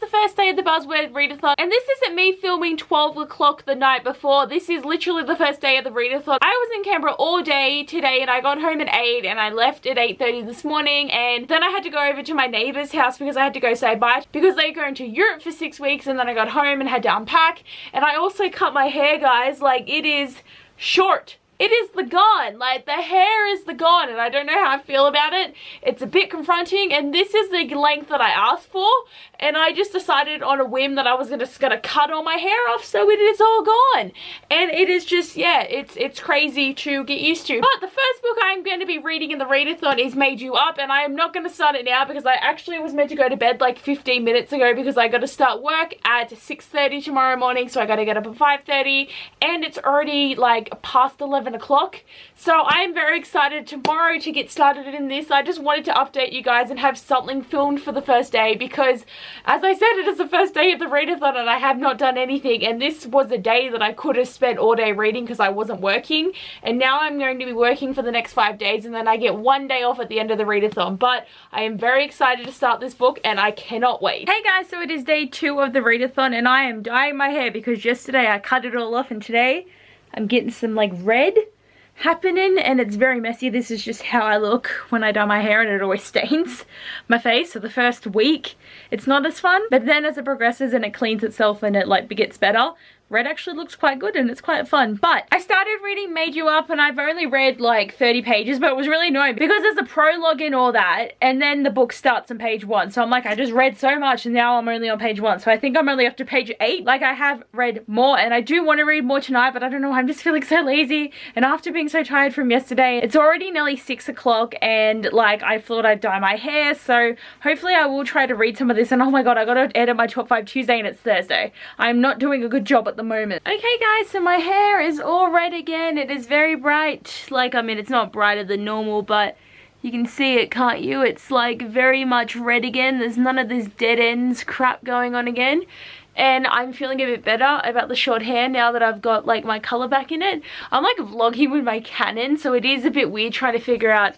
the first day of the Buzzword ReadAthon, and this isn't me filming 12 o'clock the night before. This is literally the first day of the ReadAthon. I was in Canberra all day today, and I got home at 8, and I left at 8:30 this morning, and then I had to go over to my neighbour's house because I had to go say bye because they're going to Europe for 6 weeks, and then I got home and had to unpack. And I also cut my hair, guys. Like, it is short. It is the gone. Like, the hair is the gone, and I don't know how I feel about it. It's a bit confronting, and this is the length that I asked for, and I just decided on a whim that I was just gonna cut all my hair off, so it is all gone. And it is just, yeah, it's crazy to get used to. But the first book I'm going to be reading in the readathon is Made You Up, and I am not going to start it now because I actually was meant to go to bed like 15 minutes ago because I got to start work at 6:30 tomorrow morning, so I got to get up at 5:30, and it's already like past 11 o'clock. So I am very excited tomorrow to get started in this. I just wanted to update you guys and have something filmed for the first day because, as I said, it is the first day of the readathon and I have not done anything, and this was a day that I could have spent all day reading because I wasn't working, and now I'm going to be working for the next 5 days, and then I get 1 day off at the end of the readathon. But I am very excited to start this book and I cannot wait. Hey guys, so it is day 2 of the readathon, and I am dyeing my hair because yesterday I cut it all off, and today I'm getting some like red happening, and it's very messy. This is just how I look when I dye my hair, and it always stains my face. So the first week it's not as fun, but then as it progresses and it cleans itself and it like gets better, red actually looks quite good and it's quite fun. But I started reading Made You Up, and I've only read like 30 pages, but it was really annoying because there's a prologue and all that, and then the book starts on page 1. So I'm like, I just read so much and now I'm only on page 1. So I think I'm only up to page 8. Like, I have read more, and I do want to read more tonight, but I don't know, I'm just feeling so lazy. And after being so tired from yesterday, it's already nearly 6 o'clock, and like, I thought I'd dye my hair. So hopefully I will try to read some of this. And oh my god, I gotta edit my top 5 Tuesday, and it's Thursday. I'm not doing a good job at the moment. Okay guys, so my hair is all red again. It is very bright. Like, I mean, it's not brighter than normal, but you can see it, can't you? It's like very much red again. There's none of this dead ends crap going on again. And I'm feeling a bit better about the short hair now that I've got like my color back in it. I'm like vlogging with my Canon, so it is a bit weird trying to figure out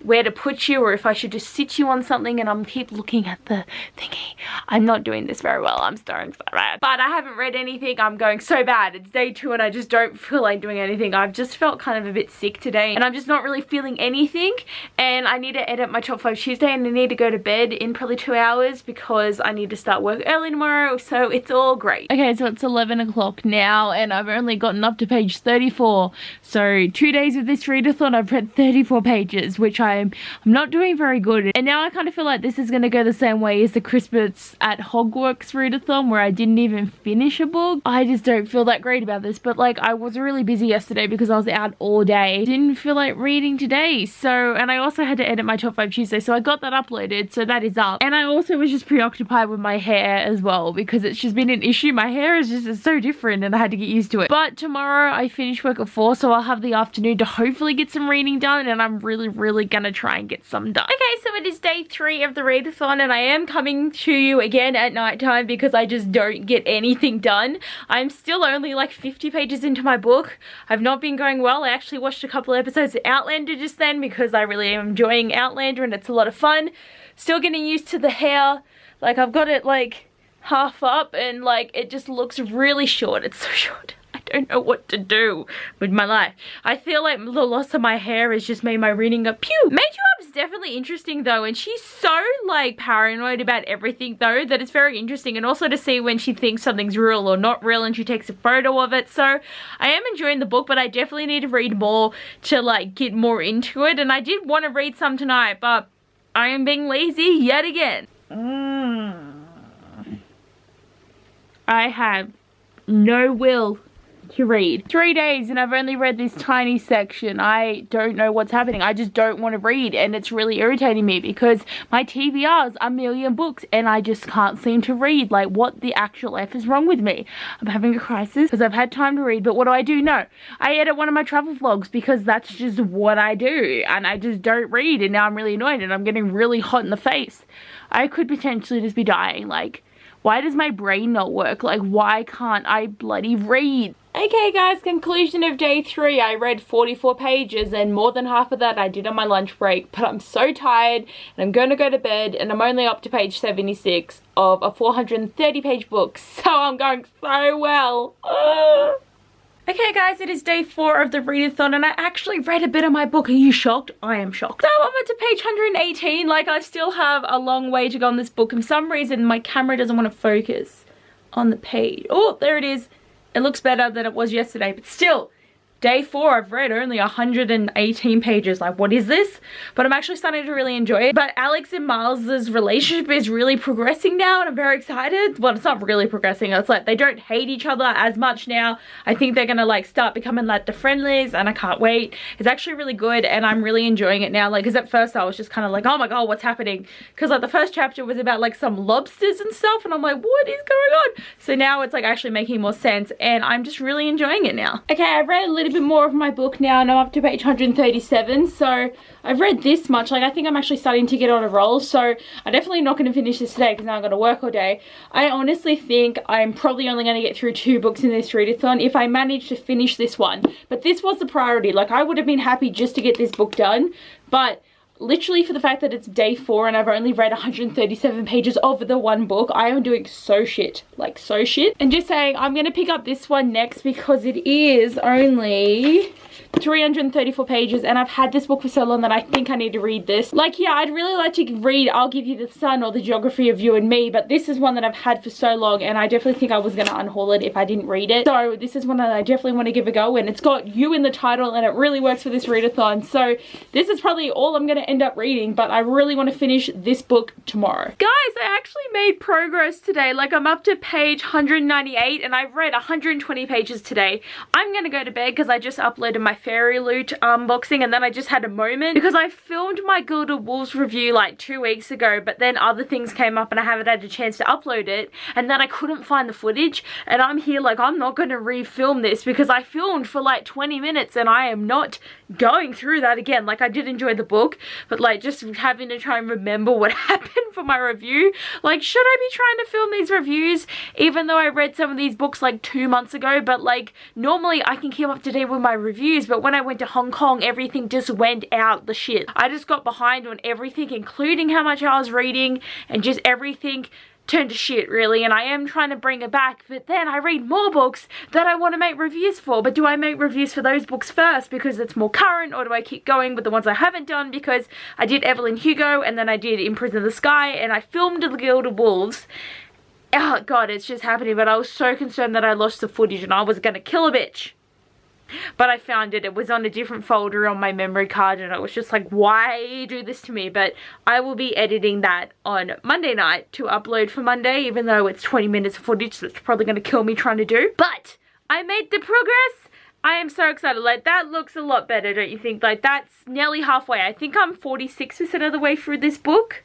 where to put you, or if I should just sit you on something, and I'm keep looking at the thingy. I'm not doing this very well. I'm starting so bad. But I haven't read anything. I'm going so bad. It's day 2 and I just don't feel like doing anything. I've just felt kind of a bit sick today, and I'm just not really feeling anything, and I need to edit my top 5 Tuesday, and I need to go to bed in probably 2 hours because I need to start work early tomorrow, so it's all great. Okay, so it's 11 o'clock now, and I've only gotten up to page 34. So 2 days of this readathon, I've read 34 pages, which I'm not doing very good. And now I kind of feel like this is going to go the same way as the Christmas at Hogwarts readathon, where I didn't even finish a book. I just don't feel that great about this, but like, I was really busy yesterday because I was out all day. Didn't feel like reading today, so, and I also had to edit my top 5 Tuesday, so I got that uploaded, so that is up. And I also was just preoccupied with my hair as well because it's just been an issue. My hair is just so different, and I had to get used to it. But tomorrow I finish work at 4, so I'll have the afternoon to hopefully get some reading done, and I'm really gonna try and get some done. Okay, so it is day 3 of the readathon, and I am coming to you again at night time because I just don't get anything done. I'm still only like 50 pages into my book. I've not been going well. I actually watched a couple of episodes of Outlander just then because I really am enjoying Outlander and it's a lot of fun. Still getting used to the hair. Like, I've got it like half up, and like, it just looks really short. It's so short. I don't know what to do with my life. I feel like the loss of my hair has just made my reading go pew. Made You Up is definitely interesting though, and she's so like paranoid about everything though that it's very interesting, and also to see when she thinks something's real or not real and she takes a photo of it. So I am enjoying the book, but I definitely need to read more to like get more into it, and I did want to read some tonight, but I am being lazy yet again. I have no will to read. 3 days and I've only read this tiny section. I don't know what's happening. I just don't want to read, and it's really irritating me because my TBR is a million books and I just can't seem to read. Like, what the actual F is wrong with me? I'm having a crisis because I've had time to read, but what do? No, I edit one of my travel vlogs because that's just what I do, and I just don't read, and now I'm really annoyed and I'm getting really hot in the face. I could potentially just be dying. Like, why does my brain not work? Like, why can't I bloody read? Okay guys, conclusion of day 3. I read 44 pages and more than half of that I did on my lunch break, but I'm so tired and I'm going to go to bed, and I'm only up to page 76 of a 430 page book, so I'm going so well. Okay guys, it is day 4 of the readathon and I actually read a bit of my book. Are you shocked? I am shocked. So I'm up to page 118, like I still have a long way to go on this book, and for some reason my camera doesn't want to focus on the page. Oh, there it is. It looks better than it was yesterday, but still, day 4, I've read only 118 pages. Like, what is this? But I'm actually starting to really enjoy it. But Alex and Miles's relationship is really progressing now, and I'm very excited. Well, it's not really progressing. It's like they don't hate each other as much now. I think they're gonna like start becoming like the friendlies, and I can't wait. It's actually really good, and I'm really enjoying it now. Like, because at first I was just kind of like, oh my god, what's happening? Because like the first chapter was about like some lobsters and stuff, and I'm like, what is going on? So now it's like actually making more sense, and I'm just really enjoying it now. Okay, I've read a little bit more of my book now, and I'm up to page 137, so I've read this much. Like, I think I'm actually starting to get on a roll, so I'm definitely not going to finish this today because now I'm going to work all day. I honestly think I'm probably only going to get through 2 books in this readathon if I manage to finish this one, but this was the priority. Like, I would have been happy just to get this book done, but literally for the fact that it's day 4 and I've only read 137 pages of the one book, I am doing so shit, like so shit. And just saying, I'm gonna pick up this one next because it is only 334 pages, and I've had this book for so long that I think I need to read this. Like, yeah, I'd really like to read I'll Give You the Sun or The Geography of You and Me, but this is one that I've had for so long, and I definitely think I was going to unhaul it if I didn't read it. So this is one that I definitely want to give a go, and it's got you in the title, and it really works for this readathon. So this is probably all I'm going to end up reading, but I really want to finish this book tomorrow. Guys, I actually made progress today. Like, I'm up to page 198, and I've read 120 pages today. I'm going to go to bed because I just uploaded my Fairy Loot unboxing, and then I just had a moment because I filmed my Gilded Wolves review like 2 weeks ago, but then other things came up and I haven't had a chance to upload it, and then I couldn't find the footage, and I'm here like, I'm not going to refilm this because I filmed for like 20 minutes and I am not going through that again. Like, I did enjoy the book, but like just having to try and remember what happened for my review, like, should I be trying to film these reviews even though I read some of these books like 2 months ago? But like, normally I can keep up to date with my reviews, but when I went to Hong Kong, everything just went out the shit. I just got behind on everything, including how much I was reading, and just everything turned to shit, really. And I am trying to bring it back, but then I read more books that I want to make reviews for. But do I make reviews for those books first because it's more current, or do I keep going with the ones I haven't done? Because I did Evelyn Hugo, and then I did In Prison of the Sky, and I filmed The Gilded Wolves. Oh god, it's just happening. But I was so concerned that I lost the footage and I was gonna kill a bitch. But I found it. It was on a different folder on my memory card, and I was just like, why do this to me? But I will be editing that on Monday night to upload for Monday, even though it's 20 minutes of footage that's probably going to kill me trying to do. But I made the progress. I am so excited. Like, that looks a lot better, don't you think? Like, that's nearly halfway. I think I'm 46% of the way through this book.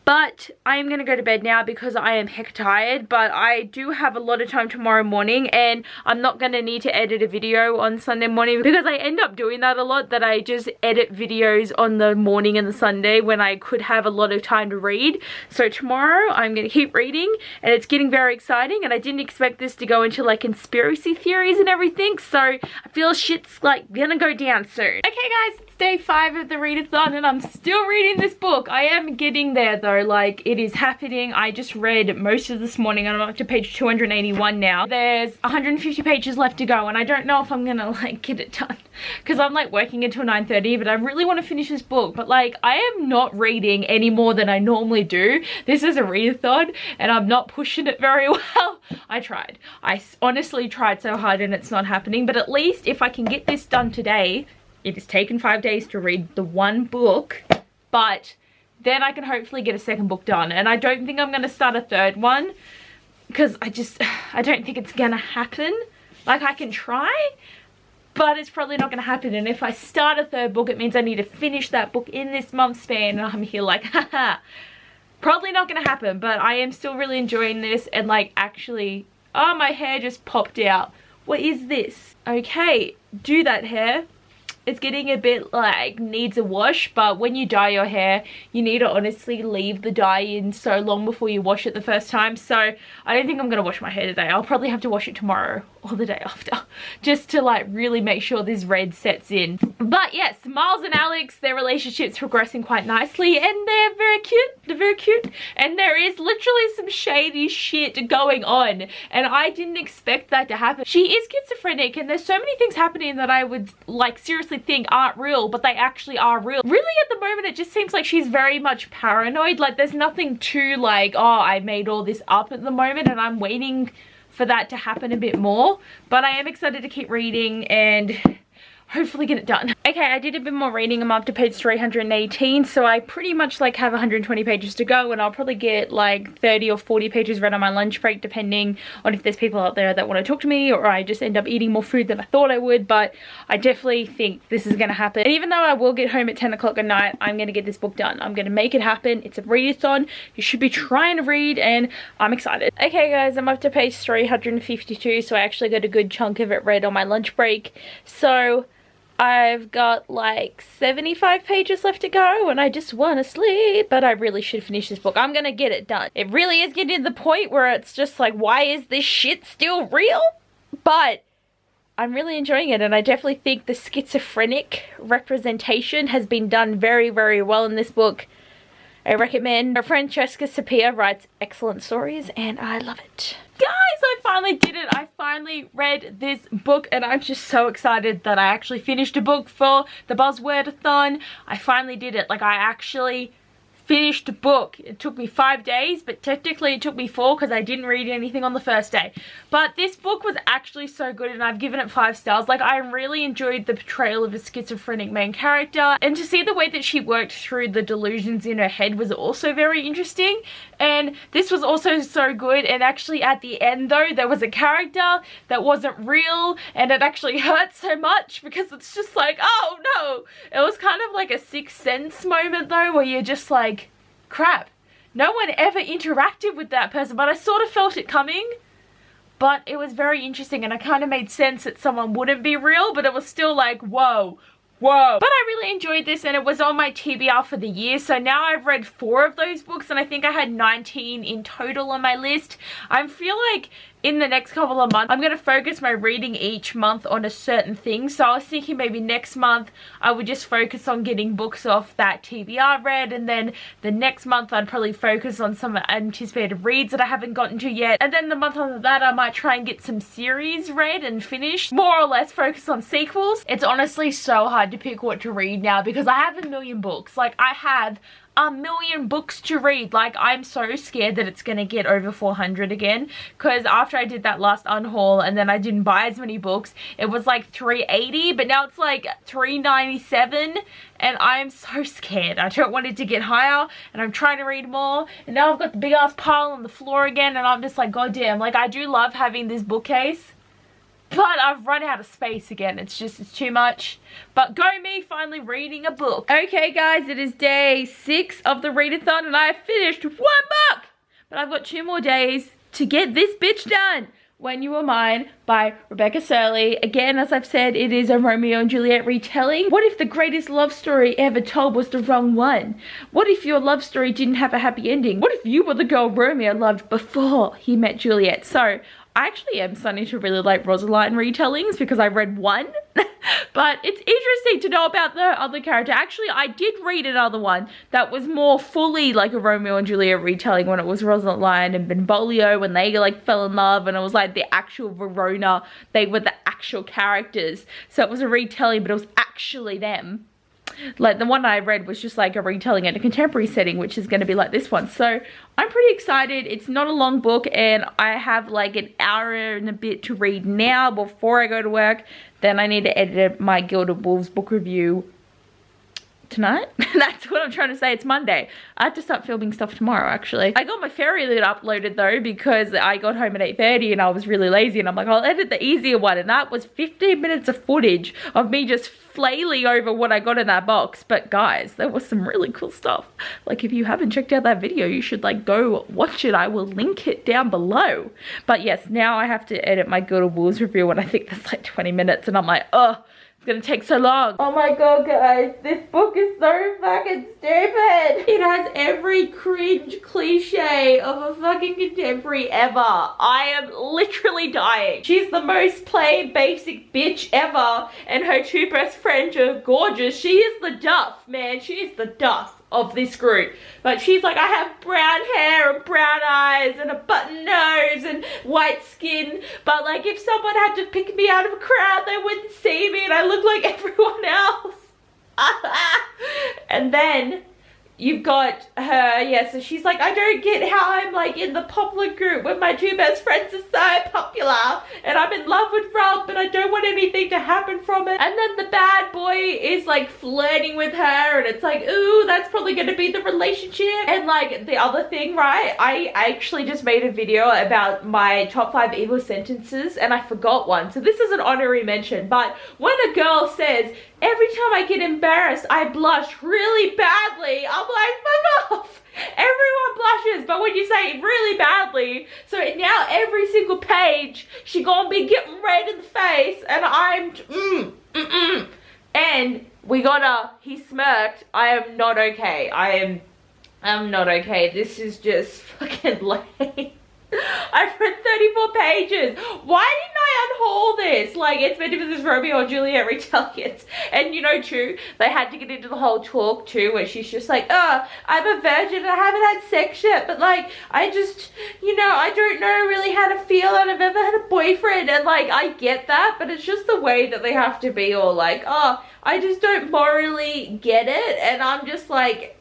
But I am going to go to bed now because I am heck tired. But I do have a lot of time tomorrow morning, and I'm not going to need to edit a video on Sunday morning because I end up doing that a lot, that I just edit videos on the morning and the Sunday when I could have a lot of time to read. So tomorrow I'm going to keep reading, and it's getting very exciting, and I didn't expect this to go into like conspiracy theories and everything. So I feel shit's like going to go down soon. Okay guys, it's day 5 of the readathon, and I'm still reading this book. I am getting there though. Like, it is happening. I just read most of this morning, and I'm up to page 281 now. There's 150 pages left to go, and I don't know if I'm gonna like get it done because I'm like working until 9:30, but I really want to finish this book. But like, I am not reading any more than I normally do. This is a readathon and I'm not pushing it very well. I tried. I honestly tried so hard, and it's not happening. But at least if I can get this done today, it has taken 5 days to read the one book, but then I can hopefully get a second book done. And I don't think I'm going to start a third one because I don't think it's going to happen. Like, I can try, but it's probably not going to happen. And if I start a third book, it means I need to finish that book in this month span. And I'm here like, haha, probably not going to happen. But I am still really enjoying this. And like, actually, oh, my hair just popped out. What is this? Okay, do that hair. it's getting a bit like needs a wash, but when you dye your hair, you need to honestly leave the dye in so long before you wash it the first time. So I don't think I'm gonna wash my hair today. I'll probably have to wash it tomorrow or the day after, just to like really make sure this red sets in. But yes, Miles and Alex, their relationship's progressing quite nicely, and they're very cute. They're very cute, and there is literally some shady shit going on, and I didn't expect that to happen. She is schizophrenic, and there's so many things happening that I would like seriously think aren't real, but they actually are real. Really, at the moment, it just seems like she's very much paranoid. Like, there's nothing to like, oh, I made all this up at the moment, and I'm waiting for that to happen a bit more. But I am excited to keep reading and hopefully get it done. Okay, I did a bit more reading. I'm up to page 318, so I pretty much like have 120 pages to go, and I'll probably get like 30 or 40 pages read on my lunch break, depending on if there's people out there that want to talk to me, or I just end up eating more food than I thought I would. But I definitely think this is gonna happen, and even though I will get home at 10 o'clock at night, I'm gonna get this book done. I'm gonna make it happen. It's a readathon. You should be trying to read, and I'm excited. Okay guys, I'm up to page 352, so I actually got a good chunk of it read on my lunch break. So I've got like 75 pages left to go, and I just want to sleep, but I really should finish this book. I'm gonna get it done. It really is getting to the point where it's just like, why is this shit still real? But I'm really enjoying it, and I definitely think the schizophrenic representation has been done very, very well in this book. I recommend. Francesca Sapia writes excellent stories, and I love it. Guys, I finally did it. I finally read this book, and I'm just so excited that I actually finished a book for the Buzzword ReadAthon. I finally did it. Like, I actually finished a book. It took me 5 days, but technically it took me 4 because I didn't read anything on the first day. But this book was actually so good, and I've given it 5 stars. Like, I really enjoyed the portrayal of a schizophrenic main character, and to see the way that she worked through the delusions in her head was also very interesting. And this was also so good, and actually at the end though, there was a character that wasn't real, and it actually hurt so much because it's just like, oh no. It was kind of like a Sixth Sense moment though, where you're just like, crap, no one ever interacted with that person, but I sort of felt it coming. But it was very interesting, and it kind of made sense that someone wouldn't be real, but it was still like, whoa. Whoa. But I really enjoyed this, and it was on my TBR for the year, so now I've read 4 of those books, and I think I had 19 in total on my list. I feel like in the next couple of months, I'm going to focus my reading each month on a certain thing. So I was thinking maybe next month I would just focus on getting books off that TBR read, and then the next month I'd probably focus on some anticipated reads that I haven't gotten to yet, and then the month after that I might try and get some series read and finished, more or less focus on sequels. It's honestly so hard to pick what to read now because I have a million books. Like, I have a million books to read. Like, I'm so scared that it's gonna get over 400 again, because after I did that last unhaul and then I didn't buy as many books, it was like 380, but now it's like 397, and I'm so scared. I don't want it to get higher, and I'm trying to read more, and now I've got the big ass pile on the floor again, and I'm just like, goddamn. Like, I do love having this bookcase, but I've run out of space again. It's too much. But go me finally reading a book. Okay guys, it is day 6 of the readathon, and I have finished 1 book! But I've got 2 more days to get this bitch done. When You Were Mine by Rebecca Surley. Again, as I've said, it is a Romeo and Juliet retelling. What if the greatest love story ever told was the wrong one? What if your love story didn't have a happy ending? What if you were the girl Romeo loved before he met Juliet? So, I actually am starting to really like Rosaline retellings because I read 1. But it's interesting to know about the other character. Actually, I did read another one that was more fully like a Romeo and Juliet retelling, when it was Rosaline and Benvolio, when they like fell in love, and it was like the actual Verona. They were the actual characters. So it was a retelling, but it was actually them. Like, the one I read was just like a retelling in a contemporary setting, which is going to be like this one. So I'm pretty excited. It's not a long book, and I have like an hour and a bit to read now before I go to work. Then I need to edit my Gilded Wolves book review tonight. That's what I'm trying to say. It's Monday. I have to start filming stuff tomorrow, actually. I got my fairy lit uploaded though, because I got home at 8:30 and I was really lazy, and I'm like, I'll edit the easier one, and that was 15 minutes of footage of me just flailing over what I got in that box. But guys, there was some really cool stuff. Like, if you haven't checked out that video, you should like go watch it. I will link it down below. But yes, now I have to edit my Gilded Wolves review, and I think that's like 20 minutes, and I'm like, oh, it's gonna take so long. Oh my god, guys, this book is so fucking stupid. It has every cringe cliche of a fucking contemporary ever. I am literally dying. She's the most plain basic bitch ever, and her two best friends are gorgeous. She is the duff, man. She is the duff of this group. But she's like, I have brown hair and brown eyes and a button nose and white skin, but like if someone had to pick me out of a crowd, they wouldn't see me and I look like everyone else. And then you've got her, yeah, so she's like, I don't get how I'm like in the popular group when my two best friends are so popular and I'm in love with Rob, but I don't want anything to happen from it. And then the bad boy is like flirting with her and it's like, ooh, that's probably gonna be the relationship. And like the other thing, right, I actually just made a video about my top 5 evil sentences and I forgot one. So this is an honorary mention, but when a girl says, every time I get embarrassed, I blush really badly, I'm like, fuck off. Everyone blushes, but when you say it really badly, so now every single page, she gonna be getting red in the face, and I'm, and we gotta, he smirked, I am not okay. I'm not okay. This is just fucking lame. I've read 34 pages. Why didn't I unhaul this? Like, it's meant to be this Romeo and Juliet retelling. And you know, too, they had to get into the whole talk too, where she's just like, oh, I'm a virgin, I haven't had sex yet, but like, I just, you know, I don't know really how to feel, and I've never had a boyfriend, and like, I get that, but it's just the way that they have to be all like, oh, I just don't morally get it, and I'm just like,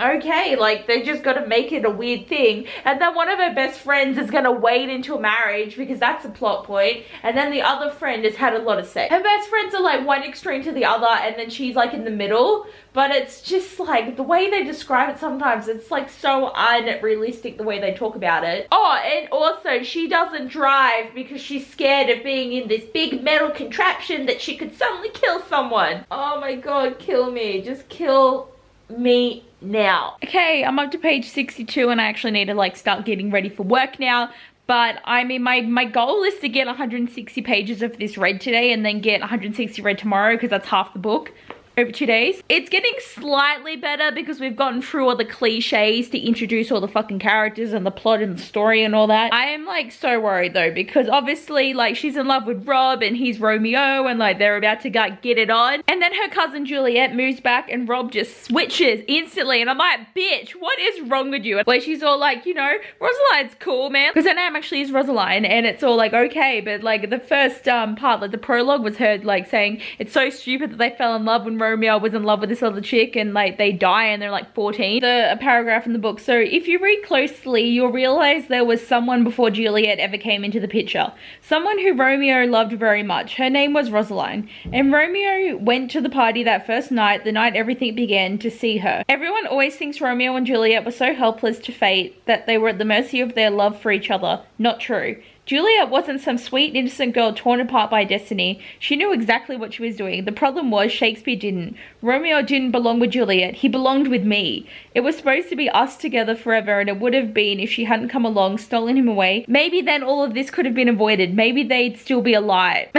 okay, like they just got to make it a weird thing, and then one of her best friends is going to wait until marriage because that's a plot point, and then the other friend has had a lot of sex. Her best friends are like one extreme to the other, and then she's like in the middle, but it's just like the way they describe it sometimes, it's like so unrealistic the way they talk about it. Oh, and also she doesn't drive because she's scared of being in this big metal contraption that she could suddenly kill someone. Oh my god, kill me, just kill me now. Okay, I'm up to page 62 and I actually need to like start getting ready for work now. But I mean, my goal is to get 160 pages of this read today and then get 160 read tomorrow because that's half the book over 2 days. It's getting slightly better because we've gotten through all the cliches to introduce all the fucking characters and the plot and the story and all that. I am like so worried though, because obviously like she's in love with Rob and he's Romeo and like they're about to get it on, and then her cousin Juliet moves back and Rob just switches instantly, and I'm like, bitch, what is wrong with you? Where she's all like, you know, Rosaline's cool, man, because her name actually is Rosaline, and it's all like, okay, but like the first part, like the prologue was her like saying it's so stupid that they fell in love when Romeo was in love with this other chick and like they die and they're like 14. A paragraph in the book. So if you read closely, you'll realize there was someone before Juliet ever came into the picture. Someone who Romeo loved very much. Her name was Rosaline. And Romeo went to the party that first night, the night everything began, to see her. Everyone always thinks Romeo and Juliet were so helpless to fate that they were at the mercy of their love for each other. Not true. Juliet wasn't some sweet, innocent girl torn apart by destiny. She knew exactly what she was doing. The problem was Shakespeare didn't. Romeo didn't belong with Juliet. He belonged with me. It was supposed to be us together forever, and it would have been if she hadn't come along, stolen him away. Maybe then all of this could have been avoided. Maybe they'd still be alive.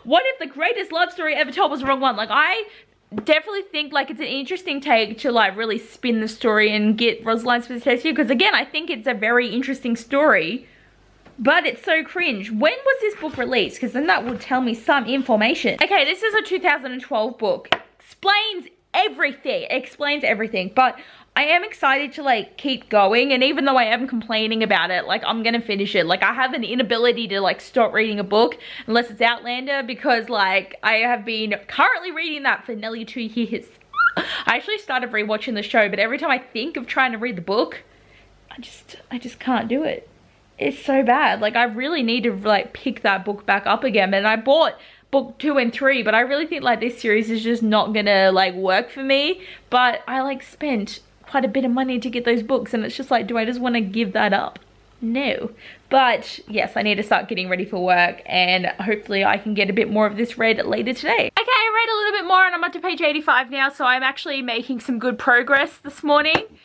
What if the greatest love story ever told was the wrong one? Like, I definitely think like it's an interesting take to like really spin the story and get Rosaline's perspective, because again, I think it's a very interesting story. But it's so cringe. When was this book released? Because then that would tell me some information. Okay, this is a 2012 book. Explains everything. But I am excited to like keep going. And even though I am complaining about it, like I'm gonna finish it. Like I have an inability to like stop reading a book unless it's Outlander, because like I have been currently reading that for nearly 2 years. I actually started rewatching the show, but every time I think of trying to read the book, I just can't do it. It's so bad. Like I really need to like pick that book back up again. And I bought book 2 and 3, but I really think like this series is just not gonna like work for me. But I like spent quite a bit of money to get those books, and it's just like, do I just want to give that up? No. But yes, I need to start getting ready for work, and hopefully I can get a bit more of this read later today. Okay, I read a little bit more and I'm up to page 85 now, so I'm actually making some good progress this morning.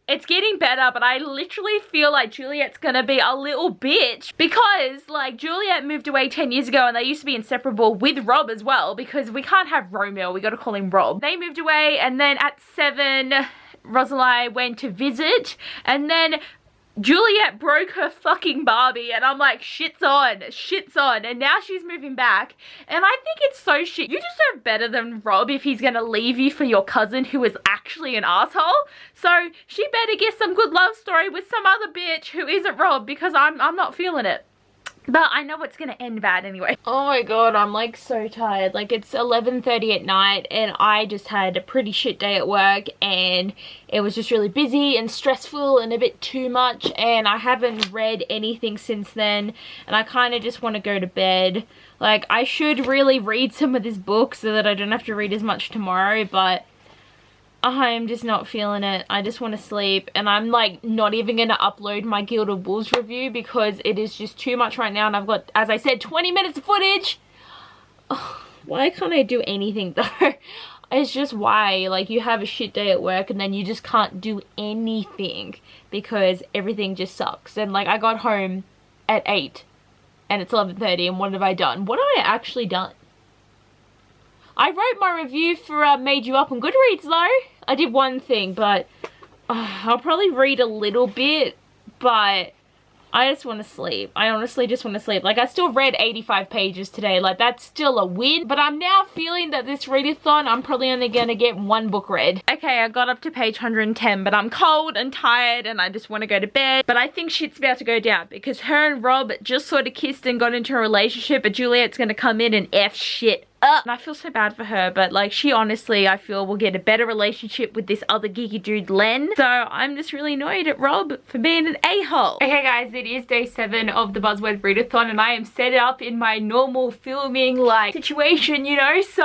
It's getting better, but I literally feel like Juliet's gonna be a little bitch because, like, Juliet moved away 10 years ago and they used to be inseparable with Rob as well because we can't have Romeo, we gotta call him Rob. They moved away and then at 7, Rosalie went to visit and then Juliet broke her fucking Barbie and I'm like, shit's on, and now she's moving back and I think it's so shit. You deserve better than Rob if he's gonna leave you for your cousin who is actually an asshole. So she better get some good love story with some other bitch who isn't Rob because I'm not feeling it. But I know it's gonna end bad anyway. Oh my god, I'm like so tired. Like it's 11:30 at night and I just had a pretty shit day at work and it was just really busy and stressful and a bit too much and I haven't read anything since then and I kind of just want to go to bed. Like I should really read some of this book so that I don't have to read as much tomorrow, but I'm just not feeling it. I just want to sleep and I'm like not even going to upload my Guild of Wolves review because it is just too much right now and I've got, as I said, 20 minutes of footage. Oh, why can't I do anything though? It's just why, like, you have a shit day at work and then you just can't do anything because everything just sucks. And like I got home at 8 and it's 11:30 and what have I done? What have I actually done? I wrote my review for Made You Up on Goodreads though. I did one thing, but I'll probably read a little bit, but I just want to sleep. I honestly just want to sleep. Like I still read 85 pages today. Like that's still a win, but I'm now feeling that this readathon, I'm probably only going to get one book read. Okay, I got up to page 110, but I'm cold and tired and I just want to go to bed. But I think shit's about to go down because her and Rob just sort of kissed and got into a relationship, but Juliet's going to come in and F shit up. And I feel so bad for her, but like she honestly, I feel, will get a better relationship with this other geeky dude Len. So I'm just really annoyed at Rob for being an a-hole. Okay guys, it is day 7 of the Buzzword ReadAthon and I am set up in my normal filming like situation, you know, so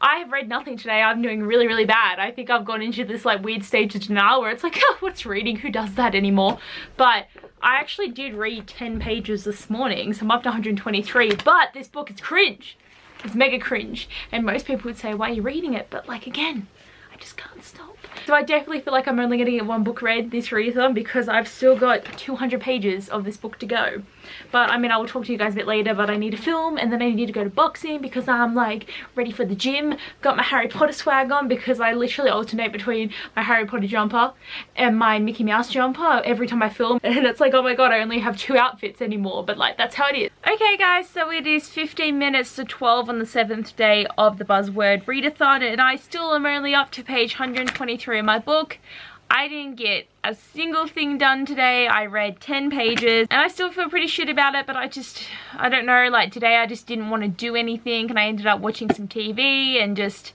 I have read nothing today. I'm doing really bad. I think I've gone into this like weird stage of denial where it's like, oh, what's reading? Who does that anymore? But I actually did read 10 pages this morning, so I'm up to 123, but this book is cringe. It's mega cringe and most people would say, why are you reading it? But like again, I just can't stop. So I definitely feel like I'm only going to get one book read this readathon because I've still got 200 pages of this book to go. But I mean, I will talk to you guys a bit later, but I need to film and then I need to go to boxing because I'm like ready for the gym. Got my Harry Potter swag on because I literally alternate between my Harry Potter jumper and my Mickey Mouse jumper every time I film. And it's like, oh my god, I only have 2 outfits anymore, but like that's how it is. Okay guys, so it is 15 minutes to 12 on the 7th day of the Buzzword ReadAthon and I still am only up to page 123 in my book. I didn't get a single thing done today. I read 10 pages and I still feel pretty shit about it, but I don't know, like today I just didn't want to do anything and I ended up watching some TV and just,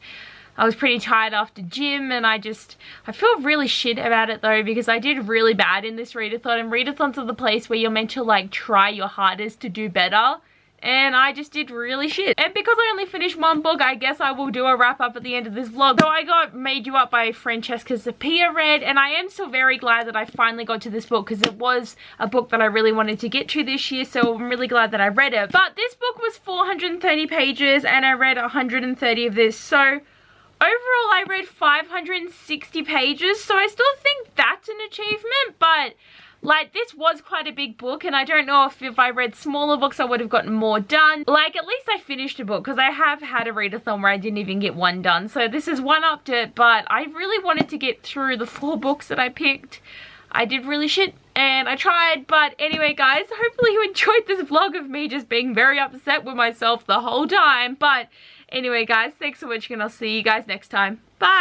I was pretty tired after gym and I feel really shit about it though because I did really bad in this readathon and readathons are the place where you're meant to like try your hardest to do better. And I just did really shit. And because I only finished one book, I guess I will do a wrap up at the end of this vlog. So I got Made You Up by Francesca Zappia read, and I am still very glad that I finally got to this book because it was a book that I really wanted to get to this year, so I'm really glad that I read it. But this book was 430 pages and I read 130 of this, so overall I read 560 pages, so I still think that's an achievement, but like this was quite a big book and I don't know if I read smaller books I would have gotten more done. Like at least I finished a book because I have had a readathon where I didn't even get one done. So this is one up to it, but I really wanted to get through the 4 books that I picked. I did really shit and I tried, but anyway guys, hopefully you enjoyed this vlog of me just being very upset with myself the whole time. But anyway guys, thanks for watching and I'll see you guys next time. Bye!